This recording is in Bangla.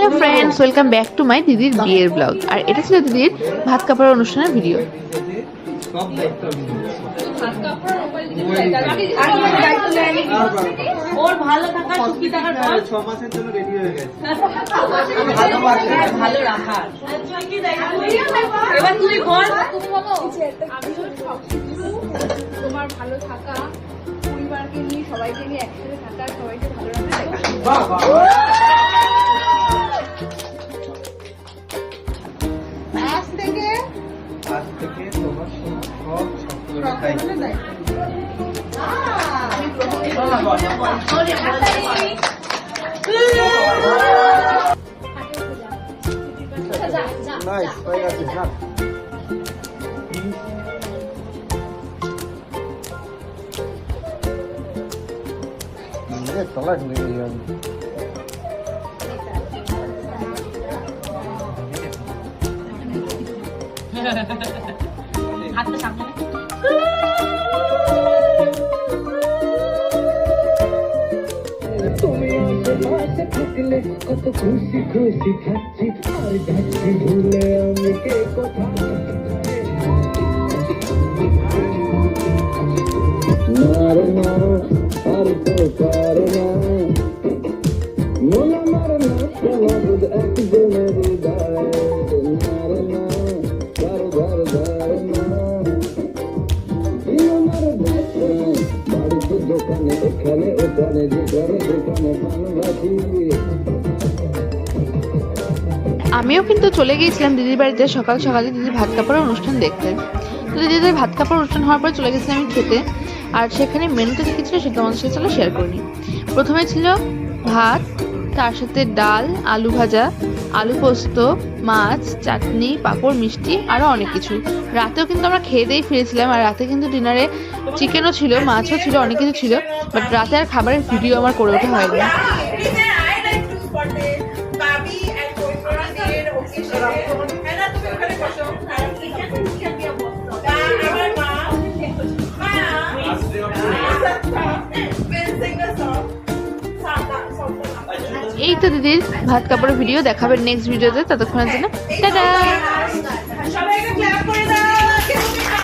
Hello friends, welcome back to my দিদির বিয়ের ব্লগ। আর এটা ছিল দিদির ভাত কাপড় অনুষ্ঠানের ভিডিও। ওর ভালো থাকা সুখী থাকার পর 6 মাসের জন্য রেডি হয়ে গেছে। ভালো রাখা। এবার তুই বল, তোমার ভালো থাকা, পরিবারকে নিয়ে সবাইকে নিয়ে একসাথে থাকা, সবাইকে ভালো রাখা। আজ থেকে তোমার সব স্বপ্নের নাইস হয়ে গেছে না। তলা ঢুকে গেছি আমি। হাতটা সামনে তুমি আশেপাশে থাকলে কত খুশি খুশি থাকছি আর যাচ্ছি ভুলে আমি কে কোথায় মারে না আর তো পারে না মন আমার না সমাজ একজনের হৃদয় মারে না ধর ধর ধর না আমার বাচ্চা বাড়িতে দোকানে এখানে ওখানে যেখানে যেখানে ভালোবাসি। আমিও কিন্তু চলে গিয়েছিলাম দিদির বাড়িতে সকাল সকালে দিদির ভাত কাপড়ের অনুষ্ঠান দেখতে। তো দিদিদের ভাত কাপড় অনুষ্ঠান হওয়ার পর চলে গেছিলাম আমি খেতে। আর সেখানে মেনুতে কি ছিল সেটা আমাদের সাথে চলো শেয়ার করে নিই। প্রথমে ছিল ভাত, তার সাথে ডাল, আলু ভাজা, আলু পোস্ত, মাছ, চাটনি, পাঁপড়, মিষ্টি আরও অনেক কিছু। রাতেও কিন্তু আমরা খেয়ে দিয়েই ফিরেছিলাম। আর রাতে কিন্তু ডিনারে চিকেনও ছিল, মাছও ছিল, অনেক কিছু ছিল। বাট রাতে আর খাবারের ভিডিও আমার করে ওঠা হয়নি। এই তো দিদির ভাত কাপড়ের ভিডিও দেখাবেন নেক্সট ভিডিওতে। ততক্ষণের জন্য টাটা। সবাইকে ক্ল্যাপ করে দাও।